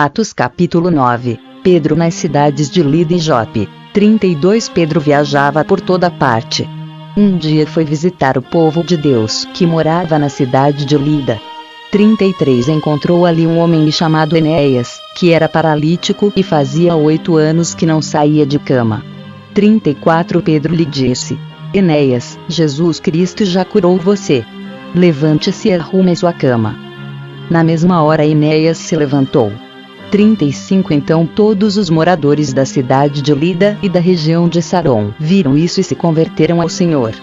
Atos capítulo 9. Pedro nas cidades de Lida e Jope. 32 Pedro viajava por toda parte. Um dia foi visitar o povo de Deus que morava na cidade de Lida. 33 Encontrou ali um homem chamado Enéas, que era paralítico e fazia 8 anos que não saía de cama. 34 Pedro lhe disse: Enéas, Jesus Cristo já curou você. Levante-se e arrume sua cama. Na mesma hora Enéas se levantou. 35 Então todos os moradores da cidade de Lida e da região de Saron viram isso e se converteram ao Senhor.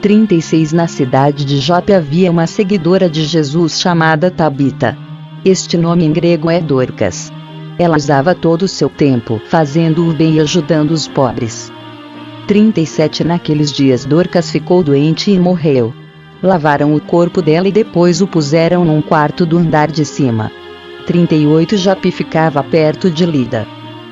36 Na cidade de Jope havia uma seguidora de Jesus chamada Tabita. Este nome em grego é Dorcas. Ela usava todo o seu tempo fazendo o bem e ajudando os pobres. 37 Naqueles dias Dorcas ficou doente e morreu. Lavaram o corpo dela e depois o puseram num quarto do andar de cima. 38 Jope ficava perto de Lida.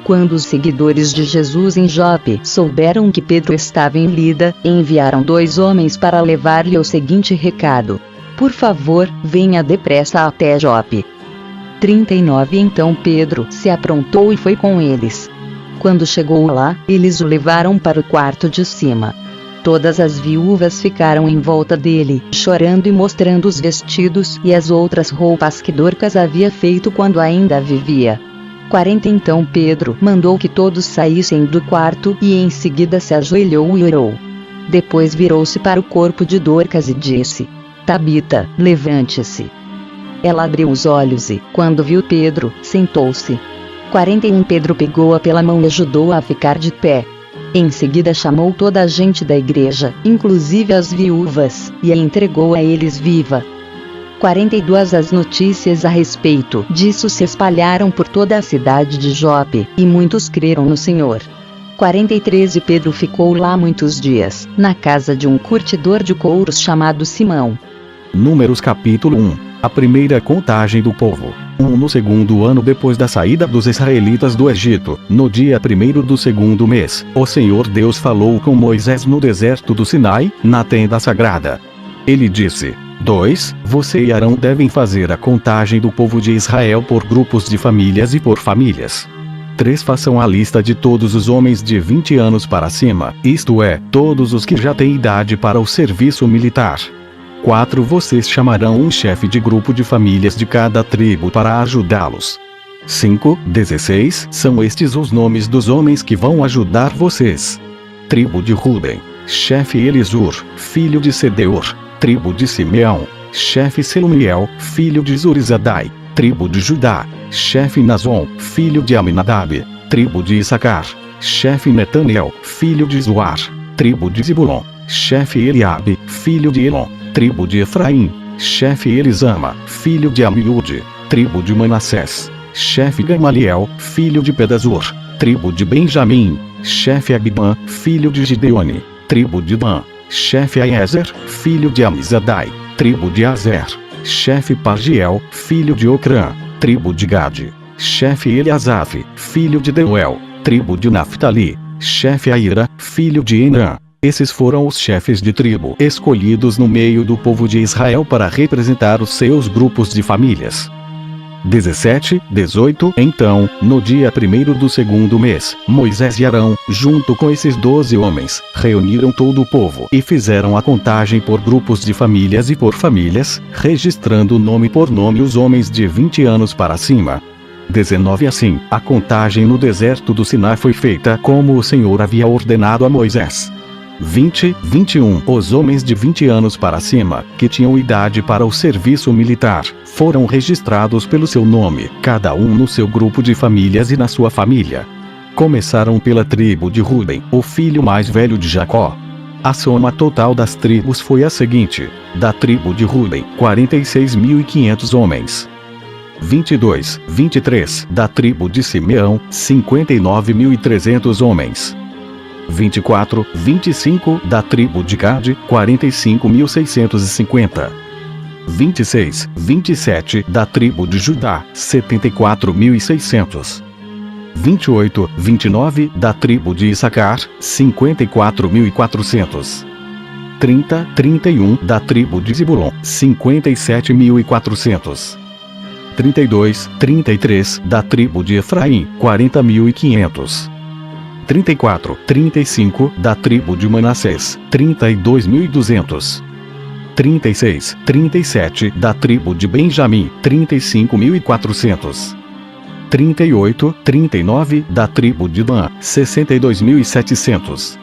Quando os seguidores de Jesus em Jope souberam que Pedro estava em Lida, enviaram 2 homens para levar-lhe o seguinte recado: Por favor, venha depressa até Jope. 39 Então Pedro se aprontou e foi com eles. Quando chegou lá, eles o levaram para o quarto de cima. Todas as viúvas ficaram em volta dele, chorando e mostrando os vestidos e as outras roupas que Dorcas havia feito quando ainda vivia. 40 Então Pedro mandou que todos saíssem do quarto e em seguida se ajoelhou e orou. Depois virou-se para o corpo de Dorcas e disse: Tabita, levante-se. Ela abriu os olhos e, quando viu Pedro, sentou-se. 41 Pedro pegou-a pela mão e ajudou-a a ficar de pé. Em seguida chamou toda a gente da igreja, inclusive as viúvas, e a entregou a eles viva. 42 As notícias a respeito disso se espalharam por toda a cidade de Jope, e muitos creram no Senhor. 43 Pedro ficou lá muitos dias, na casa de um curtidor de couros chamado Simão. Números capítulo 1. A primeira contagem do povo. No segundo ano depois da saída dos israelitas do Egito, no dia 1º do segundo mês, o Senhor Deus falou com Moisés no deserto do Sinai, na tenda sagrada. Ele disse: 2. Você e Arão devem fazer a contagem do povo de Israel por grupos de famílias e por famílias. 3. Façam a lista de todos os homens de 20 anos para cima, isto é, todos os que já têm idade para o serviço militar. 4. Vocês chamarão um chefe de grupo de famílias de cada tribo para ajudá-los. 5. 16 São estes os nomes dos homens que vão ajudar vocês. Tribo de Ruben, chefe Elisur, filho de Sedeur. Tribo de Simeão, chefe Selumiel, filho de Zurizadai. Tribo de Judá, chefe Nazon, filho de Aminadab. Tribo de Issacar, chefe Netanel, filho de Zuar. Tribo de Zebulon, chefe Eliabe, filho de Elon. Tribo de Efraim, chefe Elisama, filho de Amiúde. Tribo de Manassés, chefe Gamaliel, filho de Pedazur. Tribo de Benjamim, chefe Abibã, filho de Gideone. Tribo de Dan, chefe Aiezer, filho de Amizadai. Tribo de Azer, chefe Pagiel, filho de Ocrã. Tribo de Gade, chefe Eliasaf, filho de Deuel. Tribo de Naphtali, chefe Aira, filho de Enã. Esses foram os chefes de tribo escolhidos no meio do povo de Israel para representar os seus grupos de famílias. 17, 18 Então, no dia 1º do segundo mês, Moisés e Arão, junto com esses 12 homens, reuniram todo o povo e fizeram a contagem por grupos de famílias e por famílias, registrando nome por nome os homens de 20 anos para cima. 19 Assim, a contagem no deserto do Sinai foi feita como o Senhor havia ordenado a Moisés. 20, 21 Os homens de 20 anos para cima, que tinham idade para o serviço militar, foram registrados pelo seu nome, cada um no seu grupo de famílias e na sua família. Começaram pela tribo de Ruben, o filho mais velho de Jacó. A soma total das tribos foi a seguinte: da tribo de Ruben, 46.500 homens. 22, 23 Da tribo de Simeão, 59.300 homens. 24, 25 Da tribo de Gade, 45.650. 26, 27 Da tribo de Judá, 74.600. 28, 29 Da tribo de Issacar, 54.400. 30, 31 Da tribo de Zebulon, 57.400. 32, 33, da tribo de Efraim, 40.500. 34, 35, da tribo de Manassés, 32.200. 36, 37, da tribo de Benjamim, 35.400. 38, 39, da tribo de Dan, 62.700.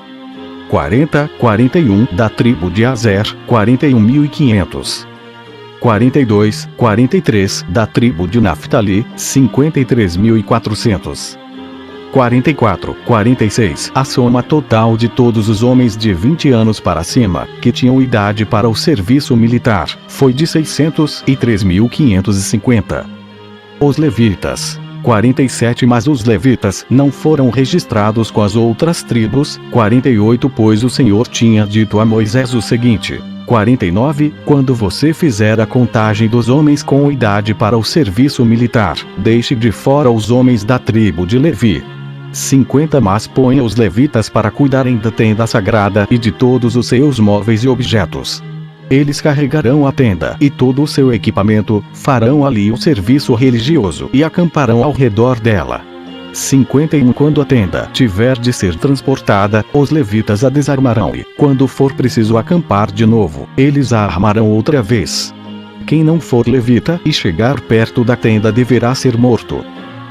40, 41, da tribo de Azer, 41.500. 42, 43, da tribo de Naftali, 53.400. 44, 46, a soma total de todos os homens de 20 anos para cima, que tinham idade para o serviço militar, foi de 603.550. Os levitas. 47, mas os levitas não foram registrados com as outras tribos. 48, pois o Senhor tinha dito a Moisés o seguinte. 49, quando você fizer a contagem dos homens com idade para o serviço militar, deixe de fora os homens da tribo de Levi. 50, mas ponha os levitas para cuidarem da tenda sagrada e de todos os seus móveis e objetos. Eles carregarão a tenda e todo o seu equipamento, farão ali o serviço religioso e acamparão ao redor dela. 51, quando a tenda tiver de ser transportada, os levitas a desarmarão e, quando for preciso acampar de novo, eles a armarão outra vez. Quem não for levita e chegar perto da tenda deverá ser morto.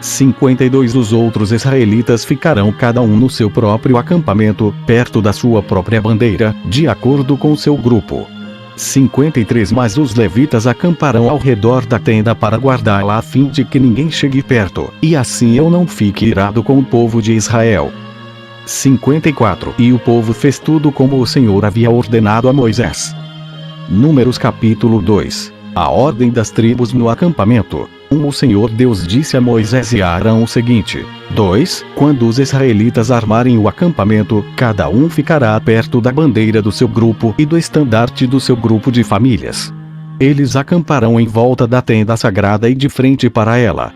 52, os outros israelitas ficarão cada um no seu próprio acampamento, perto da sua própria bandeira, de acordo com seu grupo. 53, mas os levitas acamparão ao redor da tenda para guardá-la a fim de que ninguém chegue perto, e assim eu não fique irado com o povo de Israel. 54, e o povo fez tudo como o Senhor havia ordenado a Moisés. Números capítulo 2. A ordem das tribos no acampamento. 1. O Senhor Deus disse a Moisés e a Arão o seguinte. 2. Quando os israelitas armarem o acampamento, cada um ficará perto da bandeira do seu grupo e do estandarte do seu grupo de famílias. Eles acamparão em volta da tenda sagrada e de frente para ela.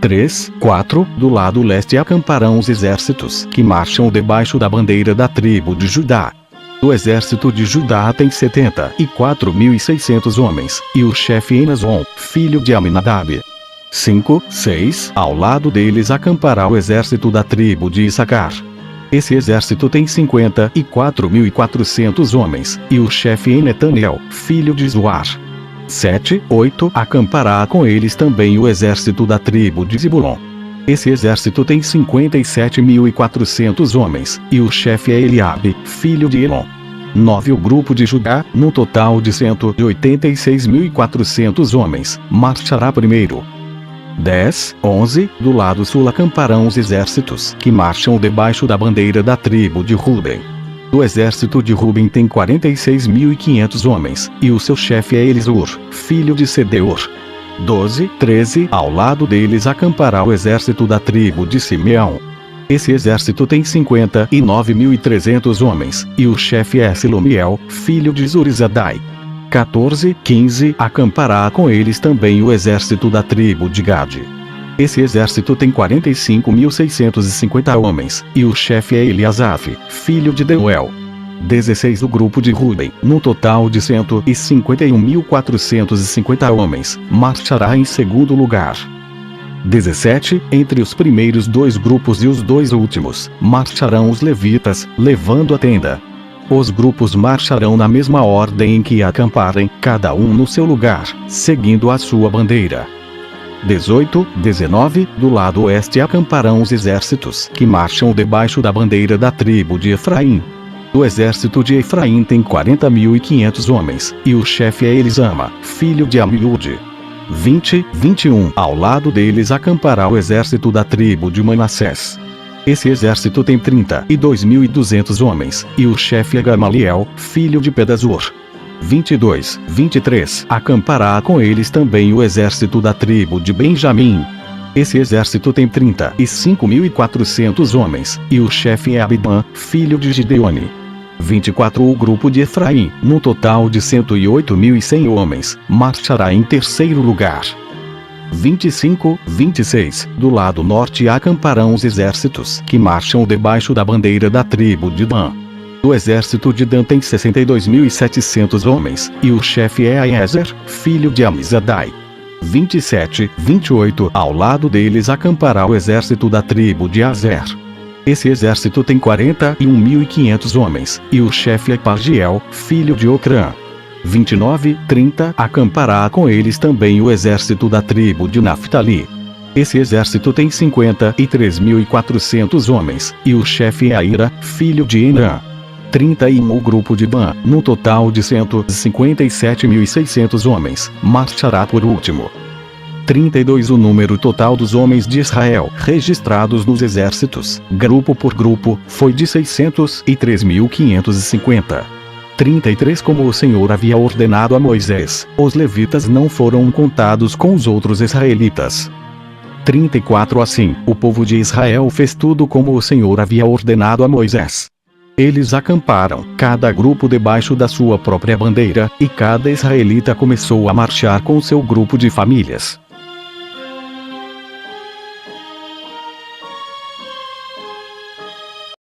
3. 4. Do lado leste acamparão os exércitos que marcham debaixo da bandeira da tribo de Judá. O exército de Judá tem 74.600 homens, e o chefe Enazon, filho de Aminadab. 5. 6. Ao lado deles acampará o exército da tribo de Issacar. Esse exército tem 54.400 homens, e o chefe Netanel, filho de Zoar. 7. 8. Acampará com eles também o exército da tribo de Zebulon. Esse exército tem 57.400 homens, e o chefe é Eliabe, filho de Elon. 9. O grupo de Judá, no total de 186.400 homens, marchará primeiro. 10. 11. Do lado sul acamparão os exércitos que marcham debaixo da bandeira da tribo de Ruben. O exército de Ruben tem 46.500 homens, e o seu chefe é Elisur, filho de Sedeur. 12. 13. Ao lado deles acampará o exército da tribo de Simeão. Esse exército tem 59.300 homens, e o chefe é Selomiel, filho de Zurizadai. 14. 15. Acampará com eles também o exército da tribo de Gade. Esse exército tem 45.650 homens, e o chefe é Eliasaf, filho de Deuel. 16. O grupo de Ruben, no total de 151.450 homens, marchará em segundo lugar. 17. Entre os primeiros dois grupos e os dois últimos, marcharão os levitas, levando a tenda. Os grupos marcharão na mesma ordem em que acamparem, cada um no seu lugar, seguindo a sua bandeira. 18. 19. Do lado oeste acamparão os exércitos que marcham debaixo da bandeira da tribo de Efraim. O exército de Efraim tem 40.500 homens, e o chefe é Elisama, filho de Amiúde. 20. 21. Ao lado deles acampará o exército da tribo de Manassés. Esse exército tem 32.200 homens, e o chefe é Gamaliel, filho de Pedazur. 22. 23. Acampará com eles também o exército da tribo de Benjamim. Esse exército tem 35.400 homens, e o chefe é Abidã, filho de Gideone. 24. O grupo de Efraim, no total de 108.100 homens, marchará em terceiro lugar. 25. 26. Do lado norte acamparão os exércitos que marcham debaixo da bandeira da tribo de Dan. O exército de Dan tem 62.700 homens, e o chefe é Aiezer, filho de Amizadai. 27, 28. Ao lado deles acampará o exército da tribo de Azer. Esse exército tem 41.500 homens, e o chefe é Pagiel, filho de Ocrã. 29, 30. Acampará com eles também o exército da tribo de Naftali. Esse exército tem 53.400 homens, e o chefe é Aira, filho de Enã. 31. O grupo de Dan, no total de 157.600 homens, marchará por último. 32. O número total dos homens de Israel registrados nos exércitos, grupo por grupo, foi de 603.550. 33. Como o Senhor havia ordenado a Moisés, os levitas não foram contados com os outros israelitas. 34. Assim, o povo de Israel fez tudo como o Senhor havia ordenado a Moisés. Eles acamparam, cada grupo debaixo da sua própria bandeira, e cada israelita começou a marchar com seu grupo de famílias.